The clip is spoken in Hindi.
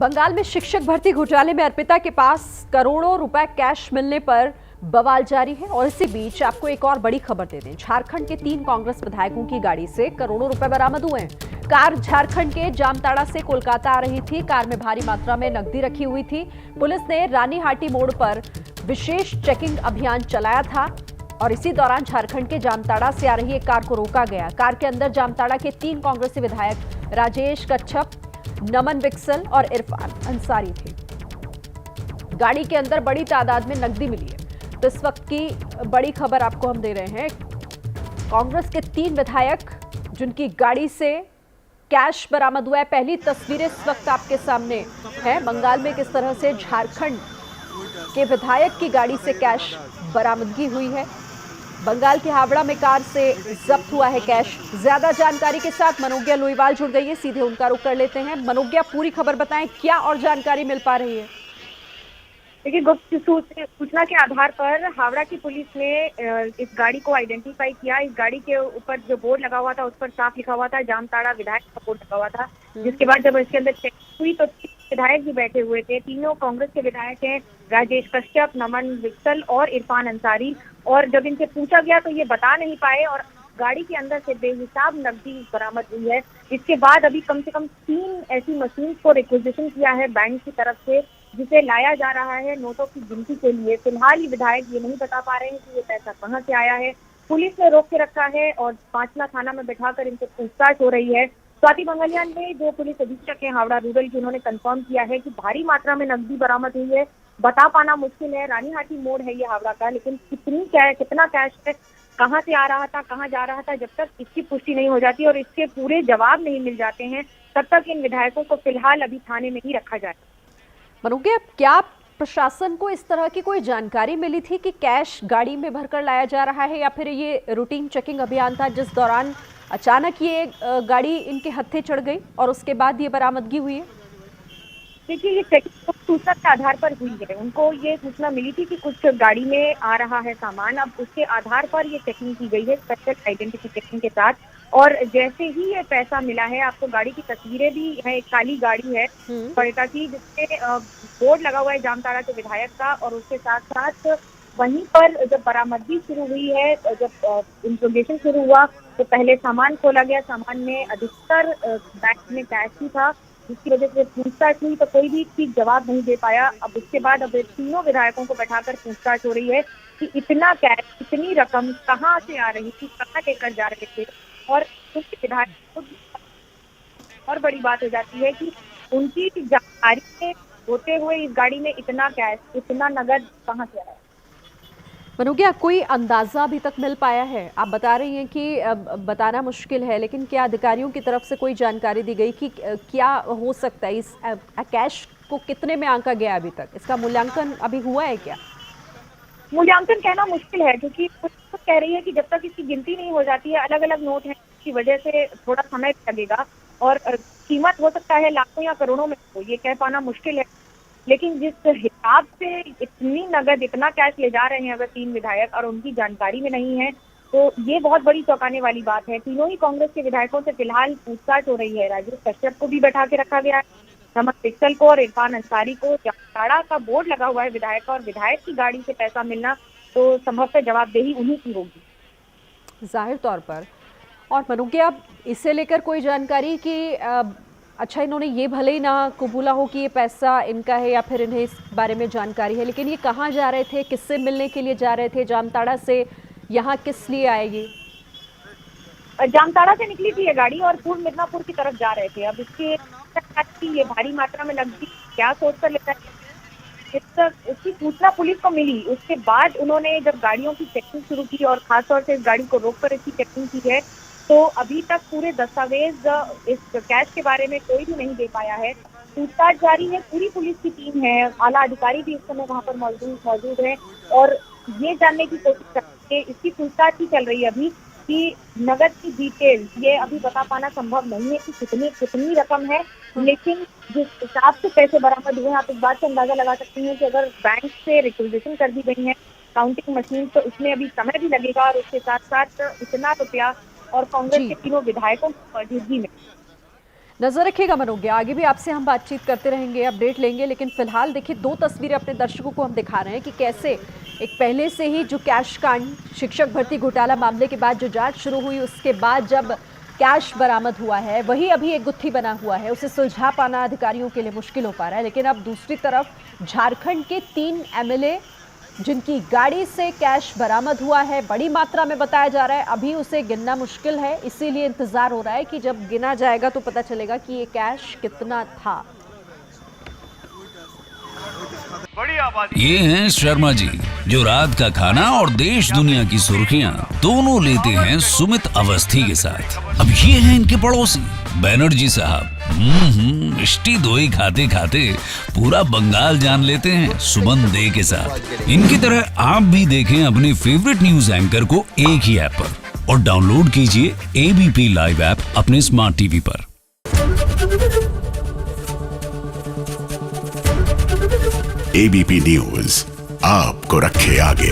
बंगाल में शिक्षक भर्ती घोटाले में अर्पिता के पास करोड़ों रुपए कैश मिलने पर बवाल जारी है। और इसी बीच आपको एक और बड़ी खबर दे दें, झारखंड के 3 कांग्रेस विधायकों की गाड़ी से करोड़ों रुपए बरामद हुए हैं। कार झारखंड के जामताड़ा से कोलकाता आ रही थी। कार में भारी मात्रा में नकदी रखी हुई थी। पुलिस ने रानीहाटी मोड़ पर विशेष चेकिंग अभियान चलाया था और इसी दौरान झारखंड के जामताड़ा से आ रही एक कार को रोका गया। कार के अंदर जामताड़ा के 3 कांग्रेसी विधायक राजेश कच्छप, नमन विक्सल और इरफान अंसारी थे। गाड़ी के अंदर बड़ी तादाद में नकदी मिली है। तो इस वक्त की बड़ी खबर आपको हम दे रहे हैं, कांग्रेस के 3 विधायक जिनकी गाड़ी से कैश बरामद हुआ है। पहली तस्वीरें इस वक्त आपके सामने है। बंगाल में किस तरह से झारखंड के विधायक की गाड़ी से कैश बरामदगी हुई है। बंगाल के हावड़ा में कार से जब्त हुआ है कैश। ज्यादा जानकारी के साथ मनोज्ञा लोईवाल जुड़ गई है, सीधे उनका रुख कर लेते हैं। मनोज्ञा, पूरी खबर बताएं, क्या और जानकारी मिल पा रही है? देखिए, गुप्त सूचना के आधार पर हावड़ा की पुलिस ने इस गाड़ी को आइडेंटिफाई किया। इस गाड़ी के ऊपर जो बोर्ड लगा हुआ था उस पर साफ लिखा हुआ था जामताड़ा विधायक का बोर्ड लगा हुआ था। जिसके बाद जब इसके अंदर चेक हुई तो 3 विधायक भी बैठे हुए थे। तीनों कांग्रेस के विधायक हैं, राजेश कश्यप, नमन विक्सल और इरफान अंसारी। और जब इनसे पूछा गया तो ये बता नहीं पाए और गाड़ी के अंदर से बेहिसाब नकदी बरामद हुई है। इसके बाद अभी कम से कम 3 ऐसी मशीन को रिक्विजिशन किया है बैंक की तरफ से, जिसे लाया जा रहा है नोटों की गिनती के लिए। फिलहाल ये विधायक ये नहीं बता पा रहे हैं कि ये पैसा कहां से आया है। पुलिस ने रोक के रखा है और पांचला थाना में बैठाकर इनसे पूछताछ हो रही है। स्वाति मंगलियान ने, जो पुलिस अधीक्षक है हावड़ा रूरल की, उन्होंने कंफर्म किया है कि भारी मात्रा में नकदी बरामद हुई है। बता पाना मुश्किल है, रानीहाटी मोड़ है ये हावड़ा का, लेकिन कितना कैश है, कहाँ से आ रहा था, कहाँ जा रहा था, जब तक इसकी पुष्टि नहीं हो जाती और इसके पूरे जवाब नहीं मिल जाते हैं तब तक इन विधायकों को फिलहाल अभी थाने में ही रखा जाए। मनोज्ञा, क्या प्रशासन को इस तरह की कोई जानकारी मिली थी कि कैश गाड़ी में भरकर लाया जा रहा है, या फिर ये रूटीन चेकिंग अभियान था जिस दौरान अचानक ये गाड़ी इनके हत्थे चढ़ गई और उसके बाद ये बरामदगी हुई है? देखिए, ये चेकिंग सूचना के आधार पर हुई है। उनको ये सूचना मिली थी कि कुछ गाड़ी में आ रहा है सामान। अब उसके आधार पर ये चेकिंग की गई है स्पेशल आइडेंटिफिकेशन के साथ। और जैसे ही ये पैसा मिला है, आपको गाड़ी की तस्वीरें भी है, एक काली गाड़ी है टोयोटा की, जिसपे बोर्ड लगा हुआ है जामताड़ा के विधायक का। और उसके साथ साथ वहीं पर जब बरामदगी शुरू हुई है, जब इंट्रोगेशन शुरू हुआ तो पहले सामान खोला गया। सामान में अधिकतर बैंक में कैश ही था, जिसकी वजह से पूछताछ हुई तो कोई भी ठीक जवाब नहीं दे पाया। अब उसके बाद अब तीनों विधायकों को बैठाकर पूछताछ हो रही है कि इतना कैश, इतनी रकम कहाँ से आ रही थी, कहाँ लेकर जा रहे थे। और उनके विधायक और बड़ी बात हो जाती है कि उनकी जानकारी में होते हुए इस गाड़ी में इतना कैश, इतना नगद कहाँ से आया। मनोज्ञा, कोई अंदाजा अभी तक मिल पाया है? आप बता रही हैं कि बताना मुश्किल है, लेकिन क्या अधिकारियों की तरफ से कोई जानकारी दी गई कि क्या हो सकता है, इस कैश को कितने में आंका गया अभी तक? इसका मूल्यांकन अभी हुआ है क्या? मूल्यांकन कहना मुश्किल है, क्योंकि कुछ तो कह रही है कि जब तक इसकी गिनती नहीं हो जाती है, अलग अलग नोट हैं, इसकी वजह से थोड़ा समय लगेगा और कीमत हो सकता है लाखों या करोड़ों में हो, ये कह पाना मुश्किल है। लेकिन जिस हिसाब से इतनी नगद, इतना कैश ले जा रहे हैं अगर 3 विधायक और उनकी जानकारी में नहीं है, तो ये बहुत बड़ी चौंकाने वाली बात है। तीनों ही कांग्रेस के विधायकों से फिलहाल पूछताछ हो रही है। राजेश कश्यप को भी बैठा के रखा गया है, नमन विक्सल को और इरफान अंसारी को। जामताड़ा का बोर्ड लगा हुआ है विधायक का, और विधायक की गाड़ी से पैसा मिलना तो संभवतः जवाबदेही उन्हीं की होगी जाहिर तौर पर। और मनोज्ञा, इसे लेकर कोई जानकारी कि अच्छा, इन्होंने ये भले ही ना कबूला हो कि ये पैसा इनका है या फिर इन्हें इस बारे में जानकारी है, लेकिन ये कहाँ जा रहे थे, किससे मिलने के लिए जा रहे थे, जामताड़ा से यहाँ किस लिए आएगी? जामताड़ा से निकली थी ये गाड़ी और पूर्व मिदनापुर की तरफ जा रहे थे। अब इसके ये भारी मात्रा में नकदी क्या सोचकर लेता है, इसकी सूचना पुलिस को मिली। उसके बाद उन्होंने जब गाड़ियों की चेकिंग शुरू की और खासतौर से इस गाड़ी को रोककर इसकी चेकिंग की है, तो अभी तक पूरे दस्तावेज इस कैश के बारे में कोई भी नहीं दे पाया है। पूछताछ जारी है, पूरी पुलिस की टीम है, आला अधिकारी भी इस समय वहां पर मौजूद है और ये जानने की कोशिश कर रहे हैं। इसकी पूछताछ ही चल रही है अभी कि नगद की डिटेल ये अभी बता पाना संभव नहीं है कि कितनी रकम है। लेकिन जिस हिसाब से पैसे बरामद हुए हैं, आप इस बात से अंदाजा लगा सकती हैं कि अगर बैंक से रिक्विजिशन कर दी गई है काउंटिंग मशीन, तो इसमें अभी समय भी लगेगा और उसके साथ साथ इतना रुपया और कांग्रेस के तीनों विधायकों की मौजूदगी में। नजर रखिएगा मनोज्ञ, आगे भी आपसे हम बातचीत करते रहेंगे, अपडेट लेंगे। लेकिन फिलहाल देखिए 2 तस्वीरें अपने दर्शकों को हम दिखा रहे हैं कि कैसे एक पहले से ही जो कैश कांड, शिक्षक भर्ती घोटाला मामले के बाद जो जांच शुरू हुई, उसके बाद जब कैश बरामद हुआ है, वही अभी एक गुत्थी बना हुआ है, उसे सुलझा पाना अधिकारियों के लिए मुश्किल हो पा रहा है। लेकिन अब दूसरी तरफ झारखंड के 3 एमएलए जिनकी गाड़ी से कैश बरामद हुआ है, बड़ी मात्रा में बताया जा रहा है, अभी उसे गिनना मुश्किल है। इसीलिए इंतजार हो रहा है कि जब गिना जाएगा तो पता चलेगा कि ये कैश कितना था। ये हैं शर्मा जी, जो रात का खाना और देश दुनिया की सुर्खियां दोनों लेते हैं सुमित अवस्थी के साथ। अब ये हैं इनके पड़ोसी बनर्जी साहब। मिष्टी दोई खाते खाते पूरा बंगाल जान लेते हैं सुमन दे के साथ। इनकी तरह आप भी देखें अपने फेवरेट न्यूज एंकर को एक ही ऐप पर और डाउनलोड कीजिए एबीपी लाइव ऐप अपने स्मार्ट टीवी पर। एबीपी न्यूज आपको रखे आगे।